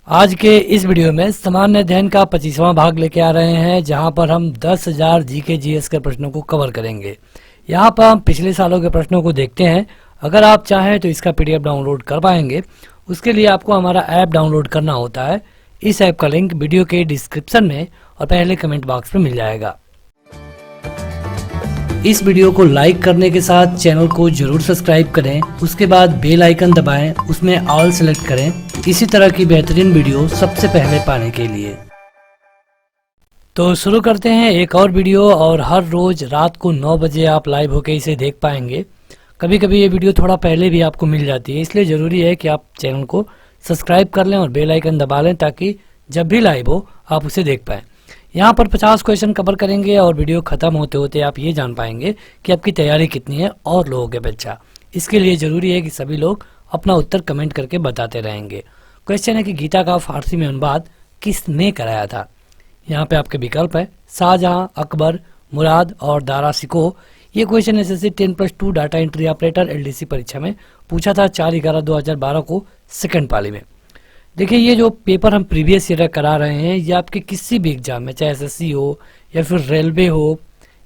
आज के इस वीडियो में सामान्य अध्ययन का 25वां भाग लेके आ रहे हैं, जहां पर हम 10,000 जीके जीएस के प्रश्नों को कवर करेंगे। यहां पर हम पिछले सालों के प्रश्नों को देखते हैं। अगर आप चाहें तो इसका पीडीएफ डाउनलोड कर पाएंगे। उसके लिए आपको हमारा ऐप डाउनलोड करना होता है। इस ऐप का लिंक वीडियो के डिस्क्रिप्शन में और पहले कमेंट बॉक्स में मिल जाएगा। इस वीडियो को लाइक करने के साथ चैनल को जरूर सब्सक्राइब करें। उसके बाद बेल आइकन दबाएं, उसमें ऑल सेलेक्ट करें इसी तरह की बेहतरीन वीडियो सबसे पहले पाने के लिए। तो शुरू करते हैं एक और वीडियो, और हर रोज रात को 9 बजे आप लाइव होकर इसे देख पाएंगे। कभी कभी ये वीडियो थोड़ा पहले भी आपको मिल जाती है, इसलिए ज़रूरी है कि आप चैनल को सब्सक्राइब कर लें और बेल आइकन दबा लें, ताकि जब भी लाइव हो आप उसे देख पाएँ। यहाँ पर 50 क्वेश्चन कवर करेंगे और वीडियो खत्म होते होते आप ये जान पाएंगे कि आपकी तैयारी कितनी है और लोगों की अपेक्षा। इसके लिए ज़रूरी है कि सभी लोग अपना उत्तर कमेंट करके बताते रहेंगे। क्वेश्चन है कि गीता का फारसी में अनुवाद किसने कराया था। यहाँ पे आपके विकल्प है शाहजहां, अकबर, मुराद और दारा शिकोह। ये question SSC 10+2 data entry operator LDC परीक्षा में पूछा था 4/11/2012 को सेकंड पाली में। देखिए, ये जो पेपर हम प्रीवियस ईयर करा रहे हैं, ये आपके किसी भी एग्जाम में, चाहे एसएससी हो या फिर रेलवे हो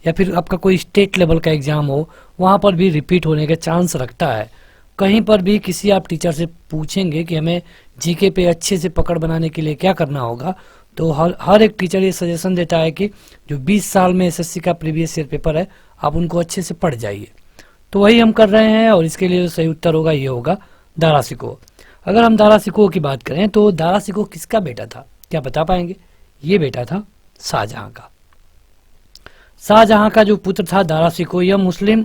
या फिर आपका कोई स्टेट लेवल का एग्जाम हो, वहाँ पर भी रिपीट होने का चांस रखता है। कहीं पर भी किसी आप टीचर से पूछेंगे कि हमें जीके पे अच्छे से पकड़ बनाने के लिए क्या करना होगा, तो हर एक टीचर ये सजेशन देता है कि जो 20 साल में एसएससी का प्रीवियस ईयर पेपर है, आप उनको अच्छे से पढ़ जाइए। तो वही हम कर रहे हैं, और इसके लिए जो सही उत्तर होगा ये होगा दारा शिकोह। अगर हम दारा शिकोह की बात करें तो दारा शिकोह किसका बेटा था, क्या बता पाएंगे? ये बेटा था शाहजहां का। शाहजहां का जो पुत्र था दारा शिकोह, यह मुस्लिम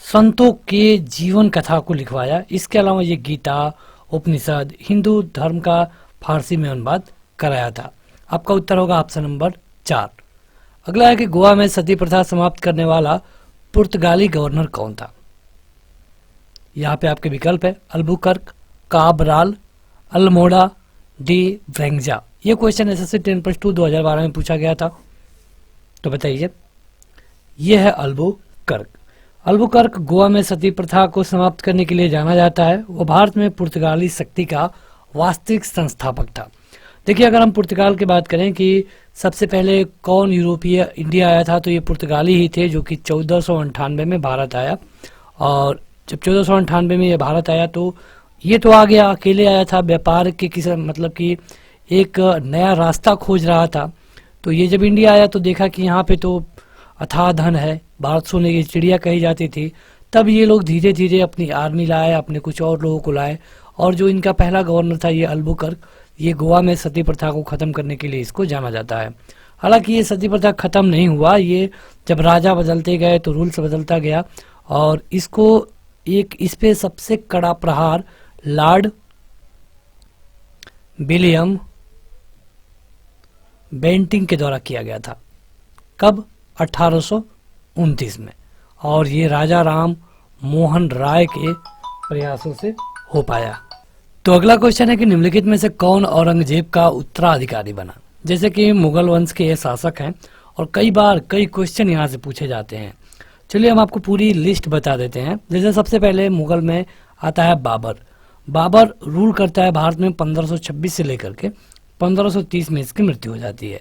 संतों के जीवन कथा को लिखवाया। इसके अलावा ये गीता, उपनिषद, हिंदू धर्म का फारसी में अनुवाद कराया था। आपका उत्तर होगा ऑप्शन नंबर 4। अगला है कि गोवा में सती प्रथा समाप्त करने वाला पुर्तगाली गवर्नर कौन था। यहाँ पे आपके विकल्प है अल्बुकर्क, काबराल, अल्मोड़ा, डी व्रेंगजा। ये क्वेश्चन एसएससी 10+2 2012 में पूछा गया था। तो बताइए, ये है अल्बुकर्क। अल्बुकर्क गोवा में सती प्रथा को समाप्त करने के लिए जाना जाता है। वो भारत में पुर्तगाली शक्ति का वास्तविक संस्थापक था। देखिए, अगर हम पुर्तगाल की बात करें कि सबसे पहले कौन यूरोपीय इंडिया आया था, तो ये पुर्तगाली ही थे, जो कि 1498 में भारत आया। और जब 1498 में ये भारत आया तो ये तो आ गया, अकेले आया था, व्यापार के किसी मतलब कि एक नया रास्ता खोज रहा था। तो ये जब इंडिया आया तो देखा कि यहाँ पे तो अथाह धन है, भारत सोने की चिड़िया कही जाती थी। तब ये लोग धीरे धीरे अपनी आर्मी लाए, अपने कुछ और लोगों को लाए, और जो इनका पहला गवर्नर था ये अल्बुकर्क, ये गोवा में सती प्रथा को ख़त्म करने के लिए इसको जाना जाता है। हालांकि ये सती प्रथा ख़त्म नहीं हुआ, ये जब राजा बदलते गए तो रूल्स बदलता गया, और इसको इस पे सबसे कड़ा प्रहार लॉर्ड विलियम बेंटिंग के द्वारा किया गया था। कब? 1829 में। और ये राजा राम मोहन राय के प्रयासों से हो पाया। तो अगला क्वेश्चन है कि निम्नलिखित में से कौन औरंगजेब का उत्तराधिकारी बना। जैसे कि मुगल वंश के ये शासक हैं और कई बार कई क्वेश्चन यहाँ से पूछे जाते हैं। चलिए हम आपको पूरी लिस्ट बता देते हैं। जैसे सबसे पहले मुगल में आता है बाबर। बाबर रूल करता है भारत में 1526 से लेकर के 1530 में इसकी मृत्यु हो जाती है।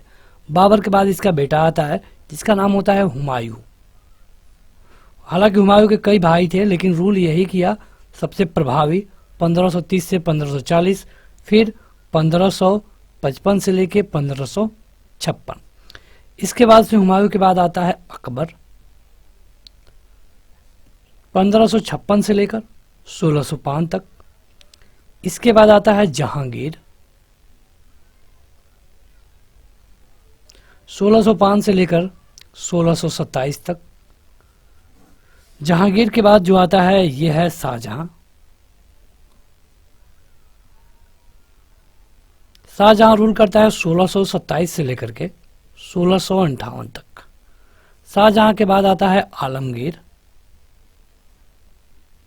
बाबर के बाद इसका बेटा आता है, जिसका नाम होता है हुमायूं। हालांकि हुमायूं के कई भाई थे, लेकिन रूल यही किया सबसे प्रभावी 1530 से 1540, फिर 1555 से लेके 1556। इसके बाद से हुमायूं के बाद आता है अकबर, 1556 से लेकर 1605 तक। इसके बाद आता है जहांगीर, 1605 से लेकर 1627 तक। जहांगीर के बाद जो आता है यह है शाहजहां। शाहजहां रूल करता है 1627 से लेकर के 1658 तक। शाहजहां के बाद आता है आलमगीर,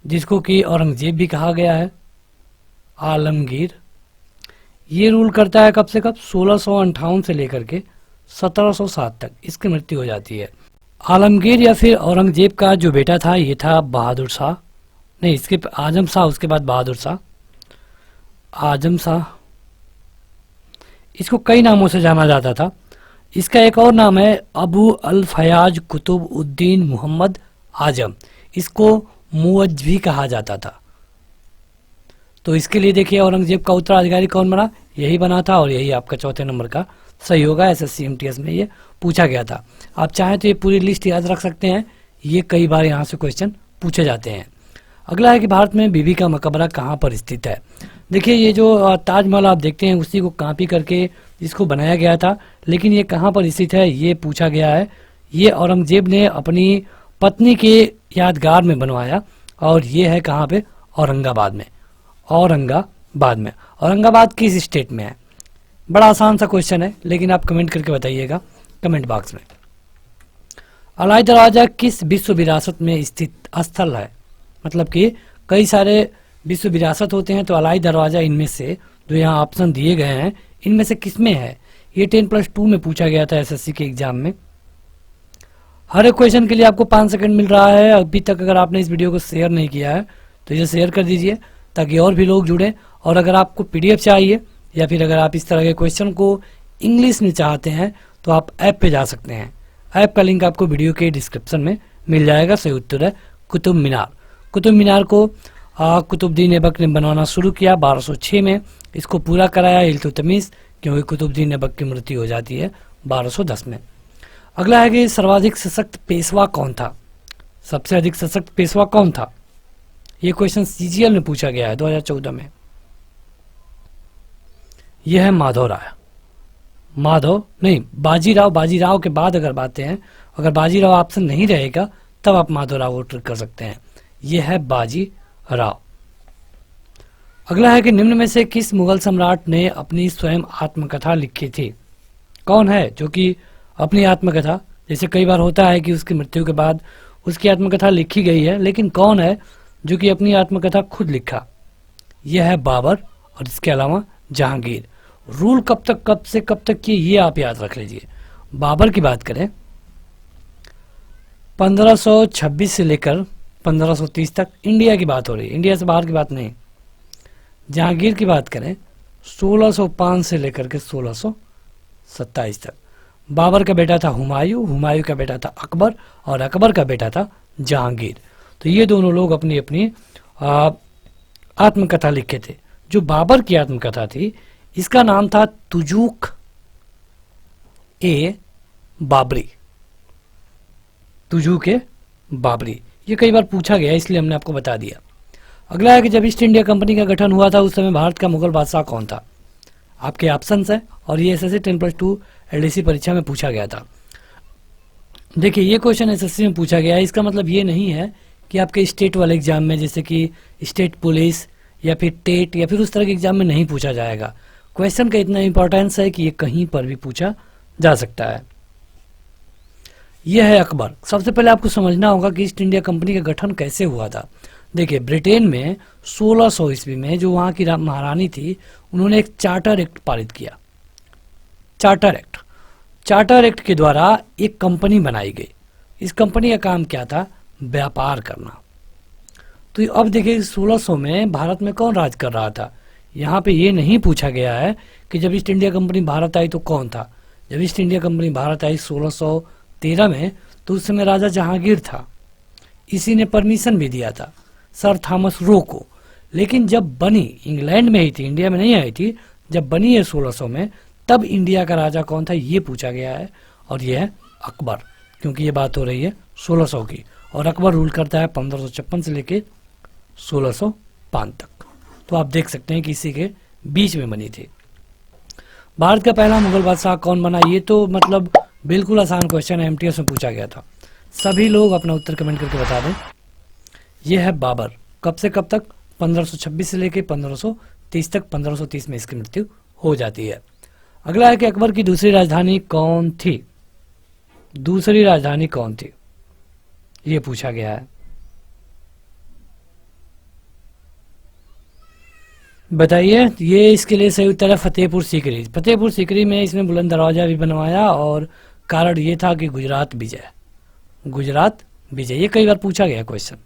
जिसको कि औरंगजेब भी कहा गया है। आलमगीर ये रूल करता है कब से कब? 1658 से लेकर के 1707 तक। इसकी मृत्यु हो जाती है। आलमगीर या फिर औरंगजेब का जो बेटा था ये था बहादुर शाह, नहीं इसके आजम शाह, उसके बाद बहादुर शाह। आजम शाह इसको कई नामों से जाना जाता था। इसका एक और नाम है अबू अल फयाज कुतुब उद्दीन मोहम्मद आजम। इसको मुअज्ज भी कहा जाता था। तो इसके लिए देखिए औरंगजेब का उत्तराधिकारी कौन बना, यही बना था और यही आपका चौथे नंबर का सही होगा। एसएससी एमटीएस में ये पूछा गया था। आप चाहें तो ये पूरी लिस्ट याद रख सकते हैं, ये कई बार यहाँ से क्वेश्चन पूछे जाते हैं। अगला है कि भारत में बीबी का मकबरा कहाँ पर स्थित है। देखिए ये जो ताजमहल आप देखते हैं उसी को कॉपी करके इसको बनाया गया था, लेकिन ये कहाँ पर स्थित है ये पूछा गया है। ये औरंगजेब ने अपनी पत्नी के यादगार में बनवाया और ये है कहाँ पे, औरंगाबाद में। औरंगाबाद में, औरंगाबाद किस स्टेट में है? बड़ा आसान सा क्वेश्चन है, लेकिन आप कमेंट करके बताइएगा कमेंट बॉक्स में। अलाई दरवाजा किस विश्व विरासत में स्थित स्थल है? मतलब कि कई सारे विश्व विरासत होते हैं, तो अलाई दरवाजा इनमें से जो यहाँ ऑप्शन दिए गए हैं इनमें से किस में है? ये 10+2 में पूछा गया था एसएससी के एग्जाम में। हर एक क्वेश्चन के लिए आपको 5 सेकंड मिल रहा है। अभी तक अगर आपने इस वीडियो को शेयर नहीं किया है तो इसे शेयर कर दीजिए ताकि और भी लोग जुड़ें। और अगर आपको पीडीएफ चाहिए या फिर अगर आप इस तरह के क्वेश्चन को इंग्लिश में चाहते हैं तो आप ऐप पे जा सकते हैं। ऐप का लिंक आपको वीडियो के डिस्क्रिप्शन में मिल जाएगा। सही उत्तर है कुतुब मीनार। कुतुब मीनार को कुतुबुद्दीन ऐबक ने बनवाना शुरू किया 1206 में। इसको पूरा कराया इल्तुतमिश, क्योंकि कुतुबुद्दीन ऐबक की मृत्यु हो जाती है 1210 में। अगला है कि सर्वाधिक सशक्त पेशवा कौन था? सबसे अधिक सशक्त पेशवा कौन था? ये क्वेश्चन सीजीएल में पूछा गया है 2014 में। यह है माधव राय। माधव नहीं, बाजीराव। बाजीराव के बाद अगर बातें हैं, अगर बाजीराव ऑप्शन नहीं रहेगा तब आप माधव राव को ट्रिक कर सकते हैं। यह है बाजीराव। अगला है कि निम्न में से किस मुगल सम्राट ने अपनी स्वयं आत्मकथा लिखी थी? कौन है जो कि अपनी आत्मकथा, जैसे कई बार होता है कि उसकी मृत्यु के बाद उसकी आत्मकथा लिखी गई है, लेकिन कौन है जो कि अपनी आत्मकथा खुद लिखा? यह है बाबर और इसके अलावा जहांगीर। रूल कब से कब तक की ये आप याद रख लीजिए। बाबर की बात करें 1526 से लेकर 1530 तक, इंडिया की बात हो रही है, इंडिया से बाहर की बात नहीं। जहांगीर की बात करें 1605 से लेकर के 1627 तक। बाबर का बेटा था हुमायूं, हुमायूं का बेटा था अकबर और अकबर का बेटा था जहांगीर। तो ये दोनों लोग अपनी अपनी आत्मकथा लिखे थे। जो बाबर की आत्मकथा थी इसका नाम था तुजूक ए बाबरी। तुजूक ए बाबरी, ये कई बार पूछा गया इसलिए हमने आपको बता दिया। अगला है कि जब ईस्ट इंडिया कंपनी का गठन हुआ था उस समय भारत का मुगल बादशाह कौन था? आपके ऑप्शंस है और ये एसएससी 10+2 एलडीसी परीक्षा में पूछा गया था। देखिए ये क्वेश्चन एसएससी में पूछा गया है, इसका मतलब ये नहीं है कि आपके स्टेट वाले एग्जाम में जैसे कि स्टेट पुलिस या फिर टेट या फिर उस तरह के एग्जाम में नहीं पूछा जाएगा। क्वेश्चन का इतना इंपॉर्टेंस है कि ये कहीं पर भी पूछा जा सकता है। यह है अकबर। सबसे पहले आपको समझना होगा कि ईस्ट इंडिया कंपनी का गठन कैसे हुआ था। देखिए ब्रिटेन में 1600 ईस्वी में जो वहाँ की महारानी थी उन्होंने एक चार्टर एक्ट पारित किया। चार्टर एक्ट के द्वारा एक कंपनी बनाई गई। इस कंपनी का काम क्या था? व्यापार करना। तो अब देखिए 1600 में भारत में कौन राज कर रहा था? यहाँ पे ये नहीं पूछा गया है कि जब ईस्ट इंडिया कंपनी भारत आई तो कौन था। जब ईस्ट इंडिया कंपनी भारत आई 1613 में तो उस समय राजा जहांगीर था। इसी ने परमिशन भी दिया था सर थॉमस रो को। लेकिन जब बनी, इंग्लैंड में ही थी, इंडिया में नहीं आई थी, जब बनी है 1600 में, तब इंडिया का राजा कौन था ये पूछा गया है और यह है अकबर, क्योंकि ये बात हो रही है 1600 की। और अकबर रूल करता है 1556 से लेके 1605 तक। तो आप देख सकते हैं कि इसी के बीच में बनी थी। भारत का पहला मुगल बादशाह कौन बना? ये तो मतलब बिल्कुल आसान क्वेश्चन है, एमटीएस में पूछा गया था। सभी लोग अपना उत्तर कमेंट करके बता दें। यह है बाबर। कब से कब तक? 1526 से लेके 1530 तक। 1530 में इसकी मृत्यु हो जाती है। अगला है कि अकबर की दूसरी राजधानी कौन थी? दूसरी राजधानी कौन थी ये पूछा गया है। बताइए। ये इसके लिए सही उत्तर है फतेहपुर सीकरी। फतेहपुर सीकरी में इसने बुलंद दरवाजा भी बनवाया और कारण ये था कि गुजरात विजय। गुजरात विजय, ये कई बार पूछा गया क्वेश्चन।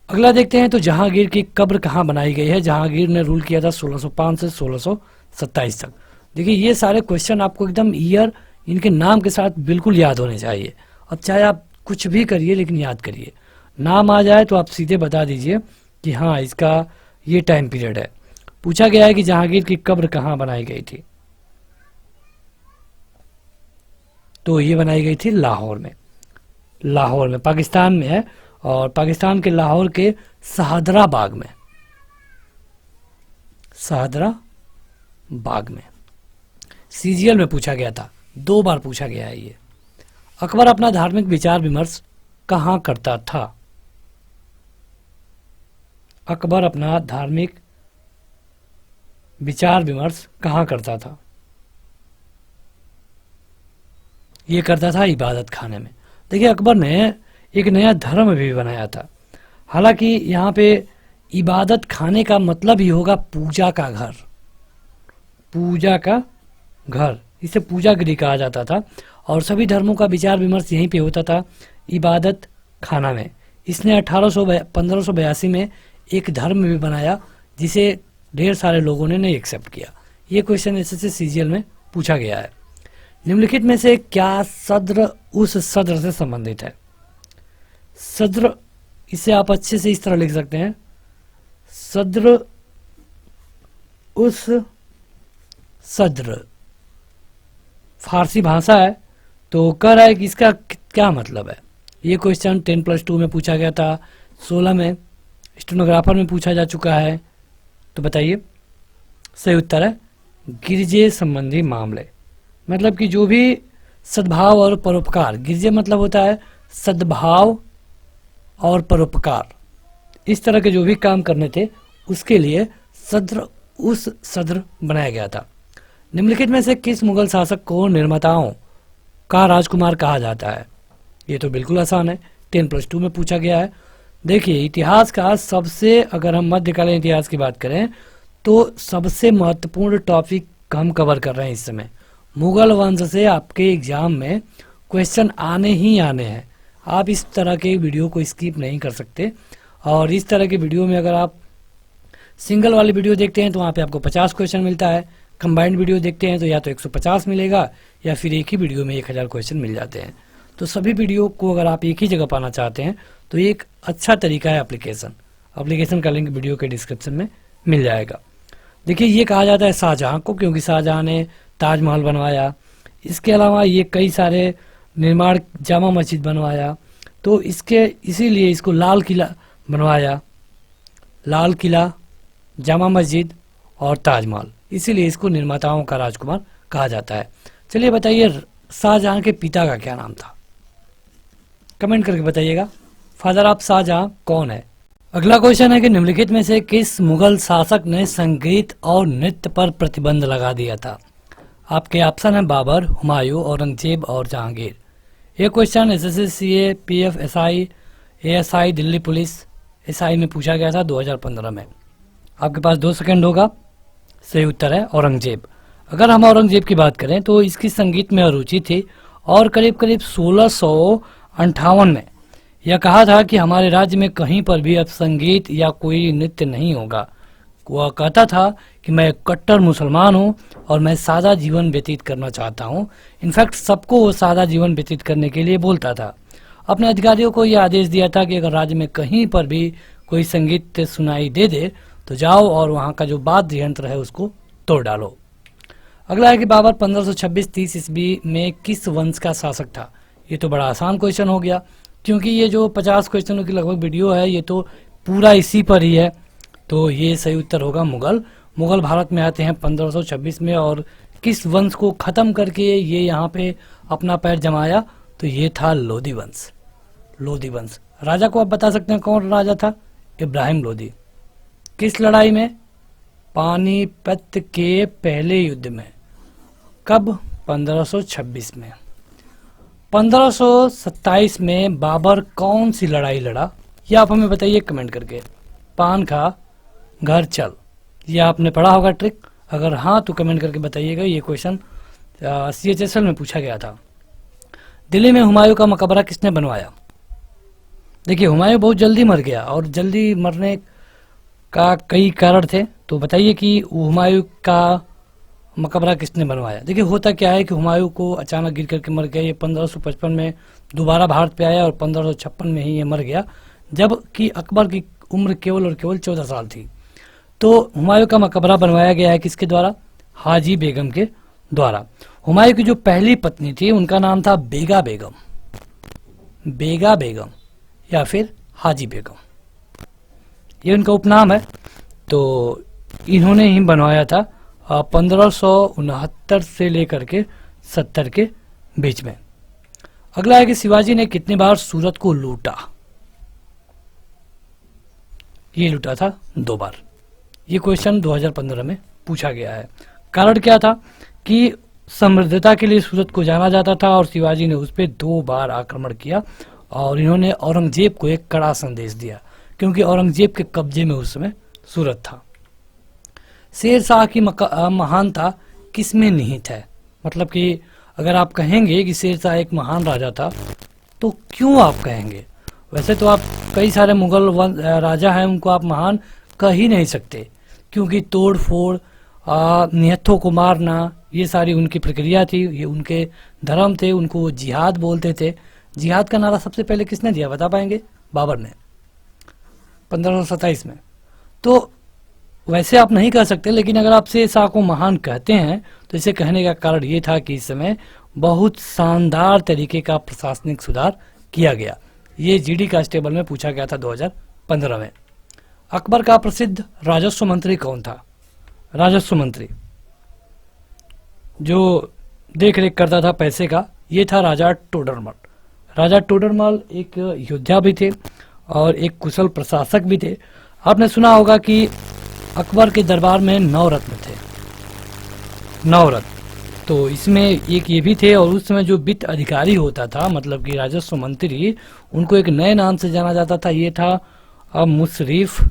अगला देखते हैं तो जहांगीर की कब्र कहाँ बनाई गई है। जहांगीर ने रूल किया था 1605 से 1627 तक। देखिए ये सारे क्वेश्चन आपको एकदम ईयर इनके नाम के साथ बिल्कुल याद होने चाहिए। अब चाहे आप कुछ भी करिए लेकिन याद करिए, नाम आ जाए तो आप सीधे बता दीजिए कि हाँ इसका ये टाइम पीरियड है। पूछा गया है कि जहांगीर की कब्र कहाँ बनाई गई थी, तो ये बनाई गई थी लाहौर में। लाहौर में पाकिस्तान में है, और पाकिस्तान के लाहौर के शाहदरा बाग में, शाहदरा बाग में। सीजीएल में पूछा गया था, 2 बार पूछा गया है ये। अकबर अपना धार्मिक विचार विमर्श कहाँ करता था। अकबर अपना धार्मिक विचार विमर्श कहाँ करता था। ये करता था इबादत खाने में। देखिए अकबर ने एक नया धर्म भी बनाया था। हालांकि यहाँ पे इबादत खाने का मतलब ही होगा पूजा का घर, पूजा का घर, इसे पूजा गृह कहा जाता था। और सभी धर्मों का विचार विमर्श यहीं पे होता था, इबादत खाना में। इसने 1582 में एक धर्म भी बनाया जिसे ढेर सारे लोगों ने नहीं एक्सेप्ट किया। ये क्वेश्चन एसएससी सीजीएल में पूछा गया है। निम्नलिखित में से क्या सद्र उस सद्र से संबंधित है। सद्र, इसे आप अच्छे से इस तरह लिख सकते हैं, सद्र उस सद्र। फारसी भाषा है तो कह रहा है कि इसका क्या मतलब है। ये क्वेश्चन 10+2 में पूछा गया था, 16 में स्टेनोग्राफर में पूछा जा चुका है। तो बताइए सही उत्तर है गिरजे संबंधी मामले। मतलब कि जो भी सद्भाव और परोपकार, गिरजे मतलब होता है सद्भाव और परोपकार, इस तरह के जो भी काम करने थे उसके लिए सद्र उस सद्र बनाया गया था। निम्नलिखित में से किस मुगल शासक को निर्माताओं का राजकुमार कहा जाता है। ये तो बिल्कुल आसान है, 10+2 में पूछा गया है। देखिए इतिहास का सबसे, अगर हम मध्यकालीन इतिहास की बात करें तो सबसे महत्वपूर्ण टॉपिक हम कवर कर रहे हैं इस समय। मुगल वंश से आपके एग्जाम में क्वेश्चन आने ही आने हैं। आप इस तरह के वीडियो को स्किप नहीं कर सकते। और इस तरह के वीडियो में अगर आप सिंगल वाली वीडियो देखते हैं तो वहाँ पे आपको 50 क्वेश्चन मिलता है। कंबाइंड वीडियो देखते हैं तो या तो 150 मिलेगा या फिर एक ही वीडियो में 1000 क्वेश्चन मिल जाते हैं। तो सभी वीडियो को अगर आप एक ही जगह पाना चाहते हैं तो एक अच्छा तरीका है एप्लीकेशन का लिंक वीडियो के डिस्क्रिप्शन में मिल जाएगा। देखिए ये कहा जाता है शाहजहाँ को, क्योंकि शाहजहाँ ने ताजमहल बनवाया। इसके अलावा ये कई सारे निर्माण, जामा मस्जिद बनवाया, तो इसीलिए इसको लाल किला बनवाया। लाल किला, जामा मस्जिद और ताजमहल, इसीलिए इसको निर्माताओं का राजकुमार कहा जाता है। चलिए बताइए शाहजहाँ के पिता का क्या नाम था, कमेंट करके बताइएगा। फादर ऑफ शाहजहाँ कौन है। अगला क्वेश्चन है कि निम्नलिखित में से किस मुगल शासक ने संगीत और नृत्य पर प्रतिबंध लगा दिया था। आपके ऑप्शन है बाबर, हुमायूं, औरंगजेब और जहांगीर। ये question SSC, CA, PF, SI, ASI, Delhi police SI में पूछा गया था 2015 में। आपके पास 2 सेकंड होगा। सही उत्तर है औरंगजेब। अगर हम औरंगजेब की बात करें तो इसकी संगीत में अरुचि थी और करीब करीब 1658 में यह कहा था कि हमारे राज्य में कहीं पर भी अब संगीत या कोई नृत्य नहीं होगा। वह कहता था कि मैं एक कट्टर मुसलमान हूँ और मैं सादा जीवन व्यतीत करना चाहता हूँ। इनफैक्ट सबको वो सादा जीवन व्यतीत करने के लिए बोलता था। अपने अधिकारियों को यह आदेश दिया था कि अगर राज्य में कहीं पर भी कोई संगीत सुनाई दे तो जाओ और वहाँ का जो वाद्य यंत्र है उसको तोड़ डालो। अगला है कि बाबर 1526-30 ईस्वी में किस वंश का शासक था। ये तो बड़ा आसान क्वेश्चन हो गया, क्योंकि ये जो 50 क्वेश्चनों की लगभग वीडियो है ये तो पूरा इसी पर ही है। तो ये सही उत्तर होगा मुगल। मुगल भारत में आते हैं 1526 में, और किस वंश को खत्म करके ये यहाँ पे अपना पैर जमाया, तो ये था लोधी वंश। लोधी वंश। राजा को आप बता सकते हैं कौन राजा था। इब्राहिम लोधी। किस लड़ाई में। पानीपत के पहले युद्ध में। कब। 1526 में। 1527 में बाबर कौन सी लड़ाई लड़ा, यह आप हमें बताइए कमेंट करके। पान खा घर चल, यह आपने पढ़ा होगा ट्रिक। अगर हाँ तो कमेंट करके बताइएगा। ये क्वेश्चन CHSL में पूछा गया था। दिल्ली में हुमायूं का मकबरा किसने बनवाया। देखिए हुमायूं बहुत जल्दी मर गया और जल्दी मरने का कई कारण थे। तो बताइए कि हुमायूं का मकबरा किसने बनवाया। देखिए होता क्या है कि हुमायूं को अचानक गिर करके मर गया। ये 1555 में दोबारा भारत पे आया और 1556 में ही ये मर गया, जबकि अकबर की उम्र केवल और केवल 14 साल थी। तो हुमायूं का मकबरा बनवाया गया है किसके द्वारा? हाजी बेगम के द्वारा। हुमायूं की जो पहली पत्नी थी उनका नाम था बेगा बेगम, बेगा बेगम या फिर हाजी बेगम, ये उनका उपनाम है। तो इन्होंने ही बनवाया था 1569 से लेकर के 70 के बीच में। अगला है कि शिवाजी ने कितनी बार सूरत को लूटा। ये लूटा था 2 बार। ये क्वेश्चन 2015 में पूछा गया है। कारण क्या था कि समृद्धता के लिए सूरत को जाना जाता था और शिवाजी ने उस पर 2 बार आक्रमण किया और इन्होंने औरंगजेब को एक कड़ा संदेश दिया, क्योंकि औरंगजेब के कब्जे में उस समय सूरत था। शेर शाह की महानता किस में निहित है? मतलब कि अगर आप कहेंगे कि शेर शाह एक महान राजा था तो क्यों आप कहेंगे? वैसे तो आप कई सारे मुगल राजा हैं, उनको आप महान कह ही नहीं सकते, क्योंकि तोड़ फोड़, निहत्थों को मारना, ये सारी उनकी प्रक्रिया थी, ये उनके धर्म थे, उनको वो जिहाद बोलते थे। जिहाद का नारा सबसे पहले किसने दिया, बता पाएंगे? बाबर ने 1527 में। तो वैसे आप नहीं कह सकते, लेकिन अगर आप शेर शाह को महान कहते हैं तो इसे कहने का कारण ये था कि इस समय बहुत शानदार तरीके का प्रशासनिक सुधार किया गया। ये जीडी कांस्टेबल में पूछा गया था 2015 में। अकबर का प्रसिद्ध राजस्व मंत्री कौन था? राजस्व मंत्री जो देख रेख करता था पैसे का, ये था राजा टोडरमल। राजा टोडरमल एक योद्धा भी थे और एक कुशल प्रशासक भी थे। आपने सुना होगा कि अकबर के दरबार में 9 रत्न थे, 9 रत्न। तो इसमें एक ये भी थे, और उस समय जो वित्त अधिकारी होता था, मतलब कि राजस्व मंत्री, उनको एक नए नाम से जाना जाता था। ये था मुशर्रिफ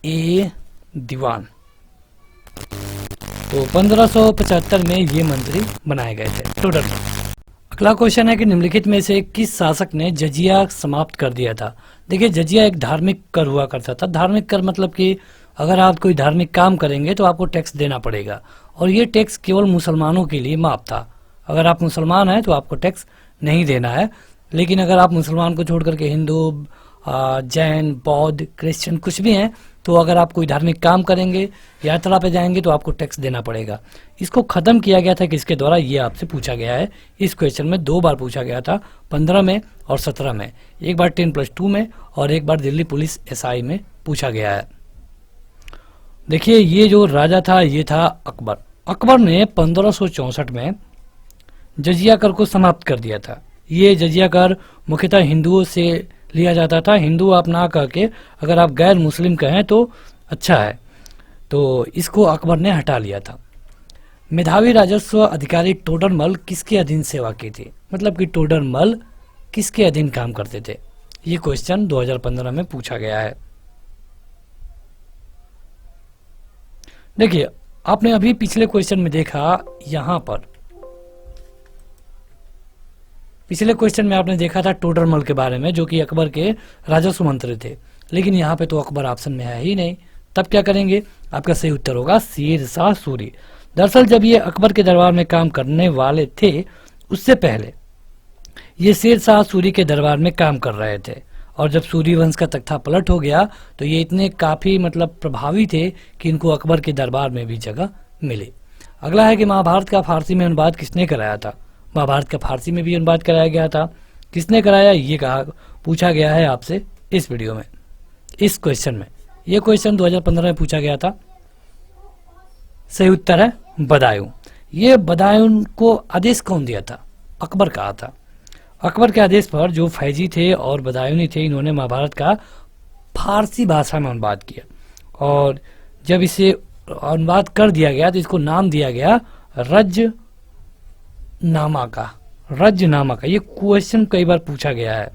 ए दीवान। तो 1575 में ये मंत्री बनाए गए थे टोडरमल। अगला क्वेश्चन है कि निम्नलिखित में से किस शासक ने जजिया समाप्त कर दिया था। देखिए जजिया एक धार्मिक कर हुआ करता था। धार्मिक कर मतलब कि अगर आप कोई धार्मिक काम करेंगे तो आपको टैक्स देना पड़ेगा, और ये टैक्स केवल मुसलमानों के लिए माफ था। अगर आप मुसलमान हैं तो आपको टैक्स नहीं देना है, लेकिन अगर आप मुसलमान को छोड़ करके हिंदू, जैन, बौद्ध, क्रिश्चियन कुछ भी हैं, तो अगर आप कोई धार्मिक काम करेंगे, यात्रा पे जाएंगे, तो आपको टैक्स देना पड़ेगा। इसको खत्म किया गया था किसके द्वारा, ये आपसे पूछा गया है। इस क्वेश्चन में 2 बार पूछा गया था, 15 में और 17 में। एक बार 10+2 में और एक बार दिल्ली पुलिस SI में पूछा गया है। देखिए ये जो राजा था ये था अकबर। अकबर ने 1564 में जजिया कर को समाप्त कर दिया था। ये जजिया कर मुख्यतः हिंदुओं से लिया जाता था। हिंदू आप ना कह के अगर आप गैर मुस्लिम कहें तो अच्छा है। तो इसको अकबर ने हटा लिया था। मेधावी राजस्व अधिकारी टोडरमल किसके अधीन सेवा की थी? मतलब कि टोडरमल किसके अधीन काम करते थे? ये क्वेश्चन 2015 में पूछा गया है। देखिए आपने अभी पिछले क्वेश्चन में देखा, यहां पर पिछले क्वेश्चन में आपने देखा था टोडरमल के बारे में, जो कि अकबर के राजस्व मंत्री थे, लेकिन यहाँ पे तो अकबर ऑप्शन में है ही नहीं। तब क्या करेंगे? आपका सही उत्तर होगा शेर शाह सूरी। दरअसल जब ये अकबर के दरबार में काम करने वाले थे, उससे पहले ये शेर शाह सूरी के दरबार में काम कर रहे थे, और जब सूरी वंश का तख्ता पलट हो गया तो ये इतने काफी मतलब प्रभावी थे कि इनको अकबर के दरबार में भी जगह मिली। अगला है कि महाभारत का फारसी में अनुवाद किसने कराया था? महाभारत का फारसी में भी अनुवाद कराया गया था। किसने कराया ये कहा पूछा गया है आपसे इस वीडियो में, इस क्वेश्चन में। ये क्वेश्चन 2015 में पूछा गया था। सही उत्तर है बदायूं। ये बदायूं को आदेश कौन दिया था? अकबर कहा था। अकबर के आदेश पर जो फैजी थे और बदायूनी थे, इन्होंने महाभारत का फारसी भाषा में अनुवाद किया, और जब इसे अनुवाद कर दिया गया तो इसको नाम दिया गया रजनामा का। रजनामा का ये क्वेश्चन कई बार पूछा गया है।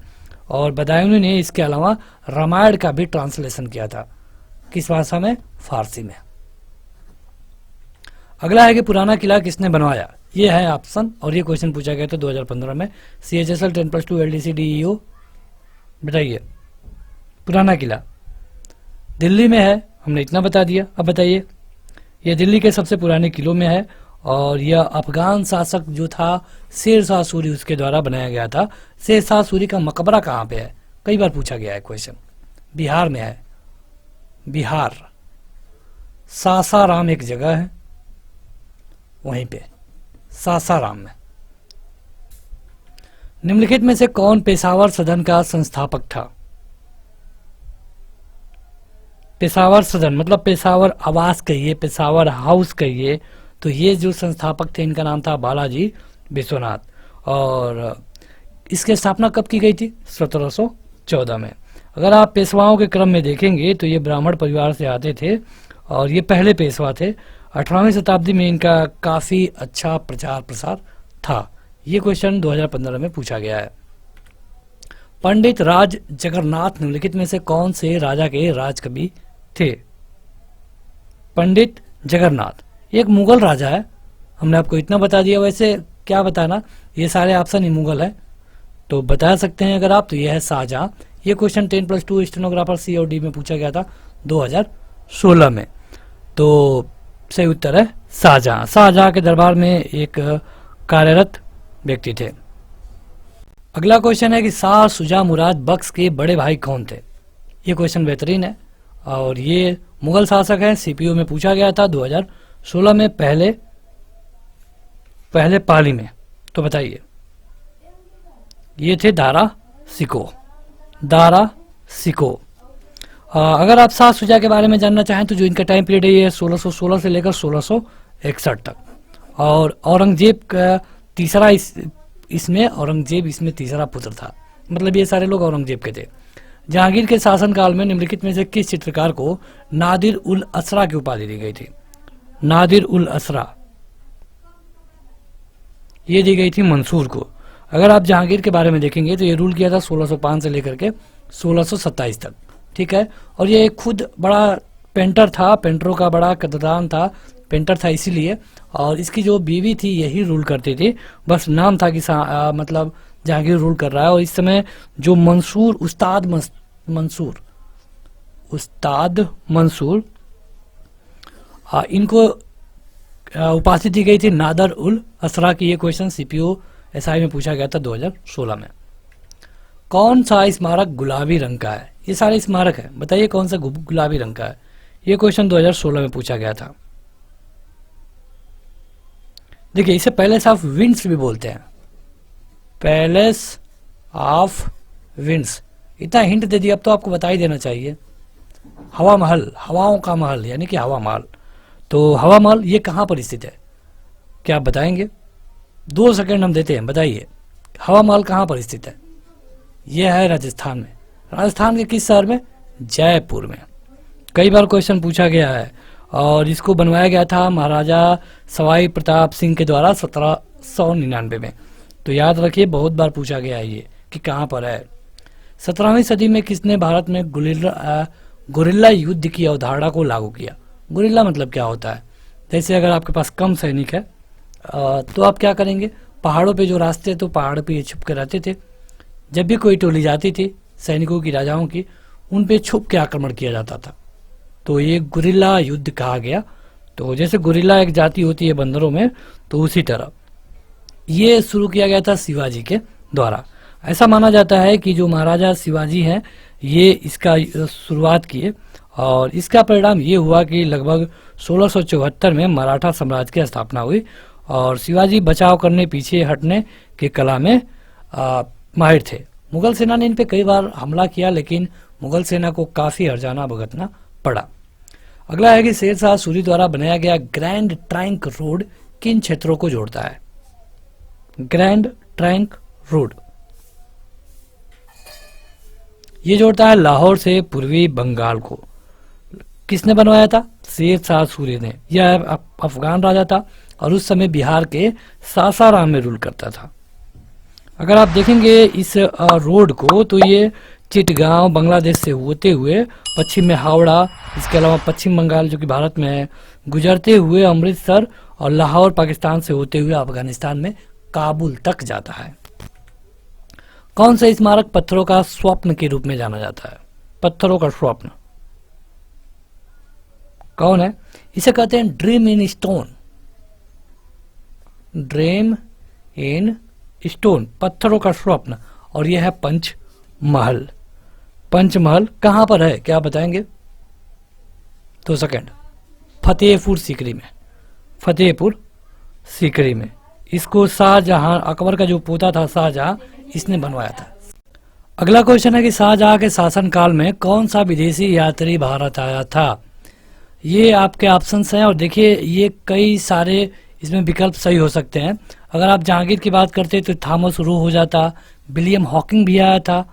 और बदायूनी ने इसके अलावा रामायण का भी ट्रांसलेशन किया था। किस भाषा में? फारसी में। अगला है कि पुराना किला किसने बनवाया? ये है ऑप्शन, और ये क्वेश्चन पूछा गया था 2015 में। CHSL 10+2 LDC DEO बताइए। पुराना किला दिल्ली में है, हमने इतना बता दिया। अब बताइए, यह दिल्ली के सबसे पुराने किलों में है और यह अफगान शासक जो था शेर शाह सूरी, उसके द्वारा बनाया गया था। शेर शाह सूरी का मकबरा कहाँ पे है, कई बार पूछा गया है क्वेश्चन। बिहार में है, बिहार, सासाराम एक जगह है वहीं पे, सासाराम में। निम्नलिखित में से कौन पेशावर सदन का संस्थापक था? पेशावर सदन मतलब पेशावर आवास कहिए, पेशावर हाउस कहिए, तो ये जो संस्थापक थे इनका नाम था बालाजी विश्वनाथ। और इसकी स्थापना कब की गई थी? 1714 में। अगर आप पेशवाओं के क्रम में देखेंगे तो ये ब्राह्मण परिवार से आते थे और ये पहले पेशवा थे। 18वीं शताब्दी में इनका काफ़ी अच्छा प्रचार प्रसार था। ये क्वेश्चन 2015 में पूछा गया है। पंडित राज जगन्नाथ निम्नलिखित में से कौन से राजा के राजकवि थे? पंडित जगन्नाथ एक मुगल राजा है, हमने आपको इतना बता दिया। वैसे क्या बताना, ये सारे ऑप्शन ही मुगल है, तो बता सकते हैं अगर आप। तो यह है शाहजहां। ये क्वेश्चन 10+2 स्टेनोग्राफर सी और डी में पूछा गया था 2016 में। तो सही उत्तर है शाहजहां। शाहजहां के दरबार में एक कार्यरत व्यक्ति थे। अगला क्वेश्चन है कि शाह शुजा मुराद बख्श के बड़े भाई कौन थे? ये क्वेश्चन बेहतरीन है और ये मुगल शासक हैं। सीपीओ में पूछा गया था 2016 में, पहले पाली में। तो बताइए, ये थे दारा सिको, दारा सिको। अगर आप शाह शुजा के बारे में जानना चाहें तो जो इनका टाइम पीरियड है ये 1616 से लेकर 1661 तक। और औरंगजेब का तीसरा इसमें औरंगजेब इसमें तीसरा पुत्र था, मतलब ये सारे लोग औरंगजेब के थे। जहांगीर के शासनकाल में निम्नलिखित में से किस चित्रकार को नादिर उल असरा की उपाधि दी गई थी? नादिर उल असरा ये दी गई थी मंसूर को। अगर आप जहांगीर के बारे में देखेंगे तो ये रूल किया था 1605 से लेकर के 1627 तक, ठीक है। और ये खुद बड़ा पेंटर था, पेंटरों का बड़ा कदरदान था, पेंटर था इसीलिए। और इसकी जो बीवी थी यही रूल करती थी, बस नाम था कि मतलब जहांगीर रूल कर रहा है। और इस समय जो मंसूर उस्ताद मंसूर इनको उपाधि दी गई थी नादर उल असरा की। ये क्वेश्चन सीपीओ एसआई में पूछा गया था 2016 में। कौन सा स्मारक गुलाबी रंग का है? ये सारे स्मारक है, बताइए कौन सा गुलाबी रंग का है? ये क्वेश्चन 2016 में पूछा गया था। देखिए, इसे पैलेस ऑफ विंड्स भी बोलते हैं, पैलेस ऑफ विंड्स। इतना हिंट दे दिया, अब तो आपको बता ही देना चाहिए। हवा महल, हवाओं का महल, यानी कि हवा महल। तो हवा महल ये कहाँ पर स्थित है, क्या आप बताएंगे? 2 सेकंड हम देते हैं, बताइए हवा महल कहाँ पर स्थित है? यह है राजस्थान में। राजस्थान के किस शहर में? जयपुर में। कई बार क्वेश्चन पूछा गया है और इसको बनवाया गया था महाराजा सवाई प्रताप सिंह के द्वारा 1799 में। तो याद रखिए, बहुत बार पूछा गया है ये कि कहाँ पर है। 17वीं सदी में किसने भारत में गुरिल्ला युद्ध की अवधारणा को लागू किया? गुरिल्ला मतलब क्या होता है? जैसे अगर आपके पास कम सैनिक है तो आप क्या करेंगे, पहाड़ों पे जो रास्ते तो पहाड़ पे ये छुप के रहते थे। जब भी कोई टोली जाती थी सैनिकों की, राजाओं की, उन पे छुप के आक्रमण किया जाता था। तो ये गुरिल्ला युद्ध कहा गया। तो जैसे गुरिल्ला एक जाति होती है बंदरों में, तो उसी तरह ये शुरू किया गया था शिवाजी के द्वारा। ऐसा माना जाता है कि जो महाराजा शिवाजी हैं ये इसका शुरुआत किए और इसका परिणाम ये हुआ कि लगभग 1674 में मराठा साम्राज्य की स्थापना हुई और शिवाजी बचाव करने, पीछे हटने की कला में माहिर थे। मुगल सेना ने इन पे कई बार हमला किया, लेकिन मुगल सेना को काफ़ी हर्जाना भुगतना पड़ा। अगला है कि शेर शाह सूरी द्वारा बनाया गया ग्रैंड ट्रंक रोड किन क्षेत्रों को जोड़ता है? ग्रैंड ट्रंक रोड ये जोड़ता है लाहौर से पूर्वी बंगाल को। किसने बनवाया था? शेर शाह सूरी ने। यह अफगान राजा था और उस समय बिहार के सासाराम में रूल करता था। अगर आप देखेंगे इस रोड को तो ये चिटगांव बांग्लादेश से होते हुए पश्चिम में हावड़ा, इसके अलावा पश्चिम बंगाल जो कि भारत में है, गुजरते हुए अमृतसर और लाहौर पाकिस्तान से होते हुए अफगानिस्तान में काबुल तक जाता है। कौन सा स्मारक पत्थरों का स्वप्न के रूप में जाना जाता है? पत्थरों का स्वप्न कौन है? इसे कहते हैं dream in stone. Dream in stone, पत्थरों का स्वप्न। और यह है पंचमहल। पंचमहल कहां पर है, क्या बताएंगे? 2 सेकंड। फतेहपुर सीकरी में। फतेहपुर सीकरी में। इसको शाहजहां, अकबर का जो पोता था शाहजहां, इसने बनवाया था। अगला क्वेश्चन है कि शाहजहां के शासनकाल में कौन सा विदेशी यात्री भारत आया था? ये आपके ऑप्शंस हैं और देखिए ये कई सारे इसमें विकल्प सही हो सकते हैं। अगर आप जहांगीर की बात करते तो थॉमस रू हो जाता, विलियम हॉकिंग भी आया था।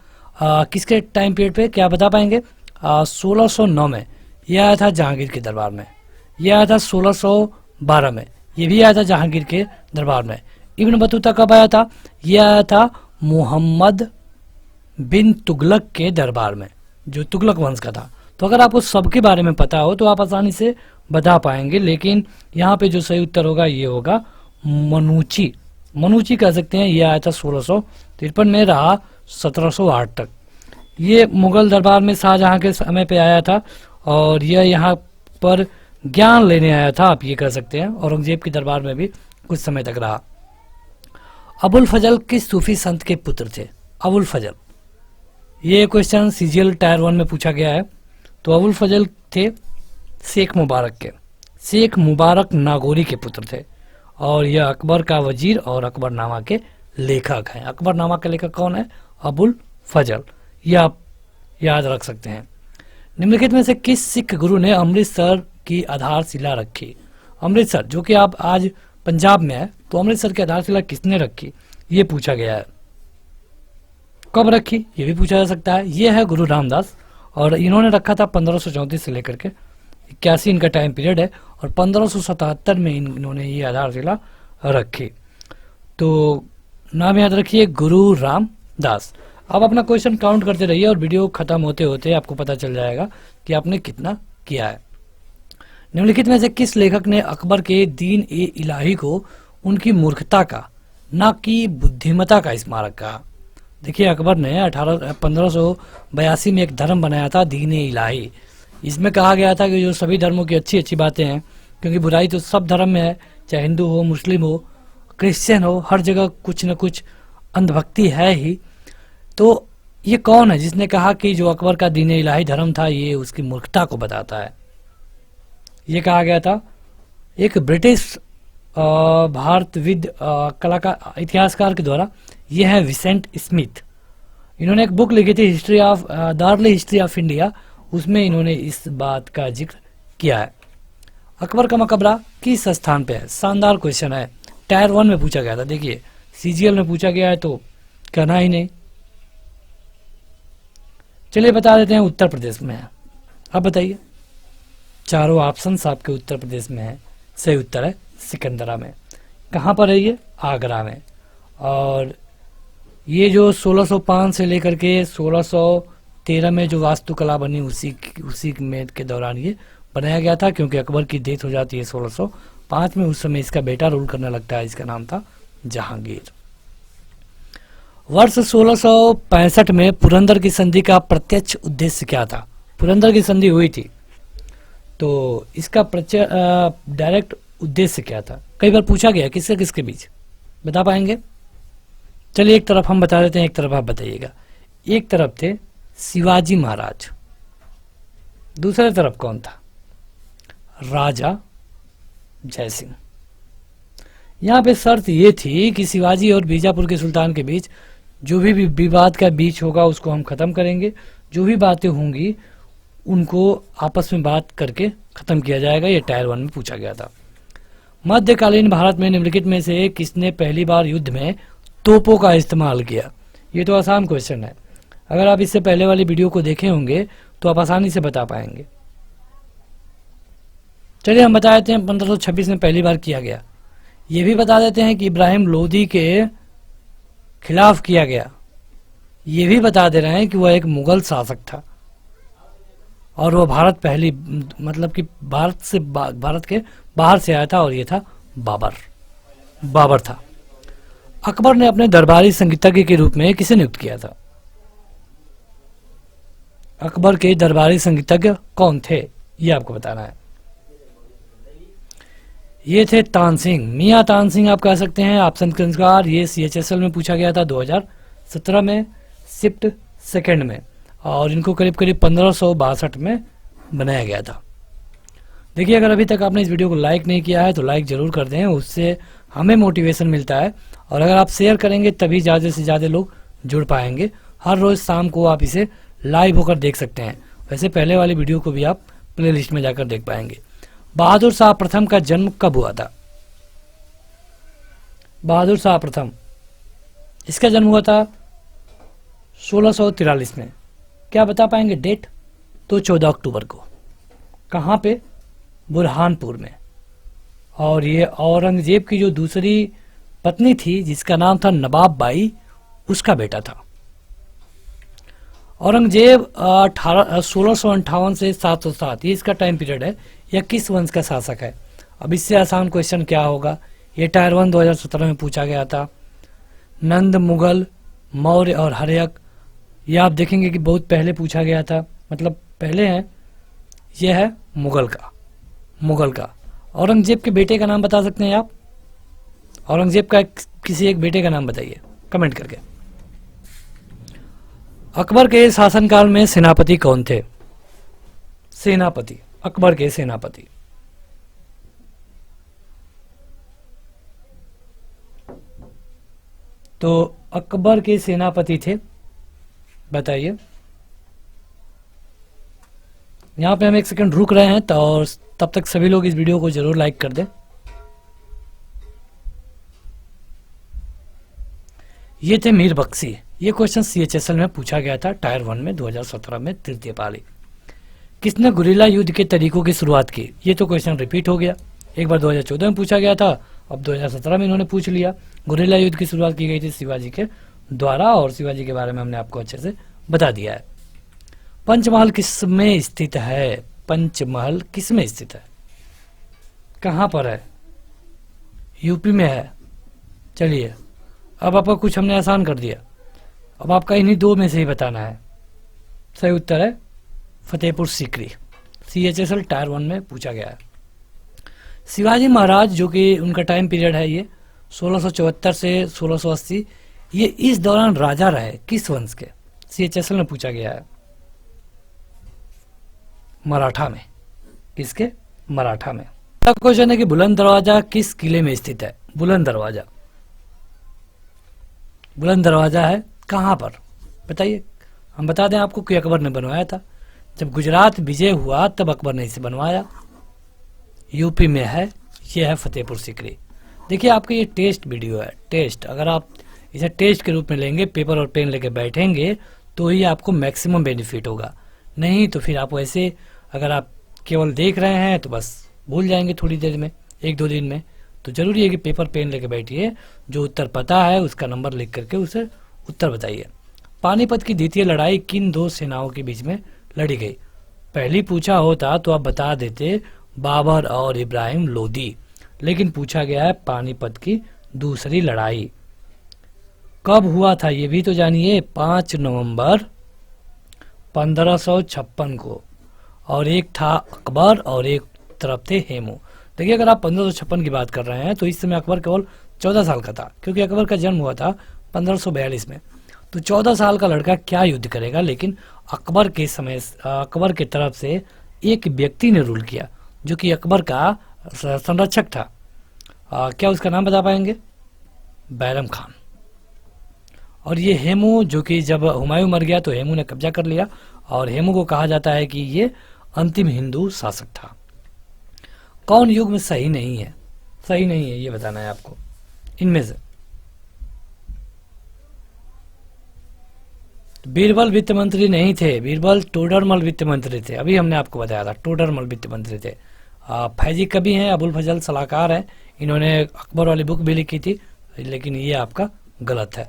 किसके टाइम पीरियड पे, क्या बता पाएंगे? 1609 में यह आया था जहांगीर के दरबार में। यह आया था 1612 में, ये भी आया था जहांगीर के दरबार में। इब्न बतूता कब आया था? यह आया था मोहम्मद बिन तुगलक के दरबार में, जो तुगलक वंश का था। तो अगर आपको सबके बारे में पता हो तो आप आसानी से बता पाएंगे, लेकिन यहाँ पे जो सही उत्तर होगा ये होगा मनुची। मनुची कह सकते हैं। ये आया था 1653 में, रहा 1708 तक। ये मुगल दरबार में शाहजहां के समय पे आया था और यह यहाँ पर ज्ञान लेने आया था, आप ये कह सकते हैं। औरंगजेब के दरबार में भी कुछ समय तक रहा। अबुल फजल किस सूफी संत के पुत्र थे? अबुल फजल, ये क्वेश्चन सीजीएल टायर 1 में पूछा गया है। तो अबुल फजल थे शेख मुबारक के, शेख मुबारक नागौरी के पुत्र थे और यह अकबर का वजीर और अकबरनामा के लेखक हैं। अकबरनामा के लेखक कौन है? अबुल फजल। यह आप याद रख सकते हैं। निम्नलिखित में से किस सिख गुरु ने अमृतसर की आधारशिला रखी? अमृतसर जो कि आप आज पंजाब में है, तो अमृतसर की आधारशिला किसने रखी, ये पूछा गया है। कब रखी, ये भी पूछा जा सकता है। ये है गुरु रामदास और इन्होंने रखा था 1534 से लेकर के 81 इनका टाइम पीरियड है और 1577 में इन्होंने ये आधारशिला रखी। तो नाम याद रखिए, गुरु रामदास। अब अपना क्वेश्चन काउंट करते रहिए और वीडियो खत्म होते होते आपको पता चल जाएगा कि आपने कितना किया है। निम्नलिखित में से किस लेखक ने अकबर के दीन ए इलाही को उनकी मूर्खता का, ना कि बुद्धिमता का स्मारक कहा? देखिए अकबर ने 1582 में एक धर्म बनाया था, दीन ए इलाही। इसमें कहा गया था कि जो सभी धर्मों की अच्छी अच्छी बातें हैं, क्योंकि बुराई तो सब धर्म में है, चाहे हिंदू हो, मुस्लिम हो, क्रिश्चियन हो, हर जगह कुछ न कुछ अंधभक्ति है ही। तो ये कौन है जिसने कहा कि जो अकबर का दीन ए इलाही धर्म था ये उसकी मूर्खता को बताता है? ये कहा गया था एक ब्रिटिश भारतविद कलाकार, इतिहासकार के द्वारा। ये है विसेंट स्मिथ। इन्होंने एक बुक लिखी थी history of the early history of India, उसमें इन्होंने इस बात का जिक्र किया है। अकबर का मकबरा किस स्थान पे है? शानदार क्वेश्चन है, टायर 1 में पूछा गया था। देखिए सीजीएल में पूछा गया है तो कहना ही नहीं। चलिए बता देते हैं, उत्तर प्रदेश में है। अब बताइए, चारों ऑप्शंस आपके उत्तर प्रदेश में है। सही उत्तर है सिकंदरा में। कहाँ पर है ये? आगरा में। और ये जो 1605 से लेकर के 1613 में जो वास्तुकला बनी उसी में के दौरान ये बनाया गया था, क्योंकि अकबर की डेथ हो जाती है 1605 में। उस समय इसका बेटा रूल करने लगता है, इसका नाम था जहांगीर। वर्ष 1665 में पुरंदर की संधि का प्रत्यक्ष उद्देश्य क्या था? पुरंदर की संधि हुई थी तो इसका डायरेक्ट उद्देश्य क्या था? कई बार पूछा गया किससे किसके बीच, बता पाएंगे? चलिए एक तरफ हम बता देते हैं, एक तरफ आप बताइएगा। एक तरफ थे शिवाजी महाराज, दूसरे तरफ कौन था? राजा जयसिंह। यहाँ पे शर्त ये थी कि शिवाजी और बीजापुर के सुल्तान के बीच जो भी विवाद का बीच होगा उसको हम खत्म करेंगे। जो भी बातें होंगी उनको आपस में बात करके खत्म किया जाएगा। ये टायर 1 में पूछा गया था। मध्यकालीन भारत में निम्नलिखित में से किसने पहली बार युद्ध में तोपों का इस्तेमाल किया? ये तो आसान क्वेश्चन है। अगर आप इससे पहले वाली वीडियो को देखे होंगे तो आप आसानी से बता पाएंगे। चलिए हम बता देते हैं 1526 में पहली बार किया गया। ये भी बता देते हैं कि इब्राहिम लोदी के खिलाफ किया गया। ये भी बता दे रहे हैं कि वह एक मुगल शासक था और वह भारत पहली, मतलब कि भारत के बाहर से आया था और ये था बाबर था। अकबर ने अपने दरबारी संगीतज्ञ के रूप में किसे नियुक्त किया था? अकबर के दरबारी संगीतज्ञ कौन थे, ये आपको बताना है। ये थे तानसेन, मियां तानसेन आप कह सकते हैं। ऑप्शन के अनुसार ये CHSL में पूछा गया था 2017 में, शिफ्ट सेकंड में, और इनको करीब करीब 1562 में बनाया गया था। देखिए, अगर अभी तक आपने इस वीडियो को लाइक नहीं किया है तो लाइक जरूर कर दें, उससे हमें मोटिवेशन मिलता है। और अगर आप शेयर करेंगे तभी ज़्यादा से ज़्यादा लोग जुड़ पाएंगे। हर रोज़ शाम को आप इसे लाइव होकर देख सकते हैं। वैसे पहले वाली वीडियो को भी आप प्ले लिस्ट में जाकर देख पाएंगे। बहादुर शाह प्रथम का जन्म कब हुआ था? बहादुर शाह प्रथम, इसका जन्म हुआ था 1643 में। क्या बता पाएंगे डेट? तो 14 अक्टूबर को। कहाँ पे? बुरहानपुर में। और ये औरंगजेब की जो दूसरी पत्नी थी जिसका नाम था नवाब बाई, उसका बेटा था। औरंगजेब 1658 से 707, ये इसका टाइम पीरियड है। यह किस वंश का शासक है? अब इससे आसान क्वेश्चन क्या होगा? ये टायर 1 2017 में पूछा गया था। नंद, मुगल, मौर्य और हर्यक, ये आप देखेंगे कि बहुत पहले पूछा गया था, मतलब पहले है। यह है मुगल का। औरंगजेब के बेटे का नाम बता सकते हैं आप? औरंगजेब का किसी एक बेटे का नाम बताइए कमेंट करके। अकबर के शासनकाल में सेनापति कौन थे? सेनापति, अकबर के सेनापति। तो अकबर के सेनापति थे, बताइए। यहां पे हम एक सेकंड रुक रहे हैं, तो और तब तक सभी लोग इस वीडियो को जरूर लाइक कर दें। ये थे मीर बख्शी। ये क्वेश्चन CHSL में पूछा गया था टायर 1 में 2017 में, तृतीय पाली। किसने गुरिल्ला युद्ध के तरीकों की शुरुआत की? ये तो क्वेश्चन रिपीट हो गया, एक बार 2014 में पूछा गया था, अब 2017 में इन्होंने पूछ लिया। गुरिल्ला युद्ध की शुरुआत की गई थी शिवाजी के द्वारा, और शिवाजी के बारे में हमने आपको अच्छे से बता दिया है। पंचमहल किस में स्थित है? पंचमहल किस में स्थित है? कहां पर है? यूपी में है। चलिए, अब आपका कुछ हमने आसान कर दिया। अब आपका इन्हीं दो में से ही बताना है। सही उत्तर है फतेहपुर सीकरी। CHSL टायर 1 में पूछा गया है। शिवाजी महाराज, जो कि उनका टाइम पीरियड है, ये 1674 से 1680, ये इस दौरान राजा रहे किस वंश के? CHSL में पूछा गया है। मराठा में। किसके? मराठा में। क्वेश्चन है कि बुलंद दरवाजा किस किले में स्थित है? बुलंद दरवाजा है कहां पर, बताइए। हम बता दें आपको कि अकबर ने बनवाया था। जब गुजरात विजय हुआ तब अकबर ने इसे बनवाया। यूपी में है, ये है फतेहपुर सीकरी। देखिए, आपका ये टेस्ट वीडियो है, टेस्ट। अगर आप इसे टेस्ट के रूप में लेंगे, पेपर और पेन लेके बैठेंगे, तो ही आपको मैक्सिमम बेनिफिट होगा। नहीं तो फिर आप वैसे, अगर आप केवल देख रहे हैं तो बस भूल जाएंगे थोड़ी देर में, 1-2 दिन में। तो जरूरी है कि पेपर पेन लेके बैठिए, जो उत्तर पता है उसका नंबर लिख करके उसे उत्तर बताइए। पानीपत की द्वितीय लड़ाई किन दो सेनाओं के बीच में लड़ी गई? पहली पूछा होता तो आप बता देते बाबर और इब्राहिम लोदी, लेकिन पूछा गया है पानीपत की दूसरी लड़ाई कब हुआ था, ये भी तो जानिए। 5 नवंबर 1556 को, और एक था अकबर और एक तरफ थे हेमू। देखिए, अगर आप 1556 की बात कर रहे हैं तो इस समय अकबर केवल 14 साल का था, क्योंकि अकबर का जन्म हुआ था 1542 में। तो 14 साल का लड़का क्या युद्ध करेगा? लेकिन अकबर के समय, अकबर के तरफ से एक व्यक्ति ने रूल किया, जो कि अकबर का संरक्षक था। क्या उसका नाम बता पाएंगे? बैरम खान। और ये हेमू, जो कि जब हुमायूं मर गया तो हेमू ने कब्जा कर लिया, और हेमू को कहा जाता है कि ये अंतिम हिंदू शासक था। कौन युग में सही नहीं है? सही नहीं है, ये बताना है आपको इनमें से। बीरबल वित्त मंत्री नहीं थे, बीरबल टोडरमल वित्त मंत्री थे। अभी हमने आपको बताया था, टोडरमल वित्त मंत्री थे। फैजी कवि हैं, अबुल फजल सलाहकार हैं, इन्होंने अकबर वाली बुक भी लिखी थी, लेकिन ये आपका गलत है।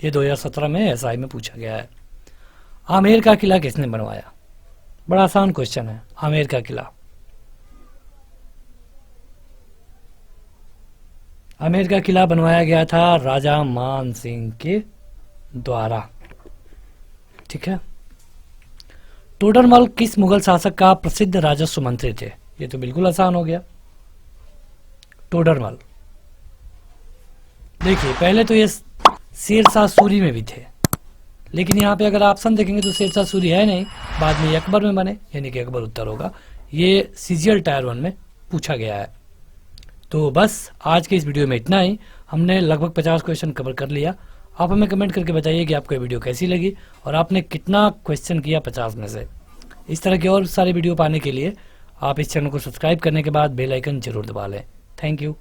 ये 2017 में SI में पूछा गया है। आमेर का किला किसने बनवाया? बड़ा आसान क्वेश्चन है। आमेर का किला, आमेर का किला बनवाया गया था राजा मान सिंह के द्वारा। ठीक है। टोडरमल किस मुगल शासक का प्रसिद्ध राजस्व मंत्री थे? ये तो बिल्कुल आसान हो गया, टोडरमल। देखिए पहले तो ये शेरशाह सूरी में भी थे, लेकिन यहाँ पे अगर ऑप्शन देखेंगे तो शेरशाह सूरी है नहीं, बाद में ये अकबर में बने, यानी कि अकबर उत्तर होगा। ये सीजीएल टायर 1 में पूछा गया है। तो बस आज के इस वीडियो में इतना ही। हमने लगभग 50 क्वेश्चन कवर कर लिया। आप हमें कमेंट करके बताइए कि आपको ये वीडियो कैसी लगी और आपने कितना क्वेश्चन किया 50 में से। इस तरह के और सारे वीडियो पाने के लिए आप इस चैनल को सब्सक्राइब करने के बाद बेल आइकन जरूर दबा लें। Thank you.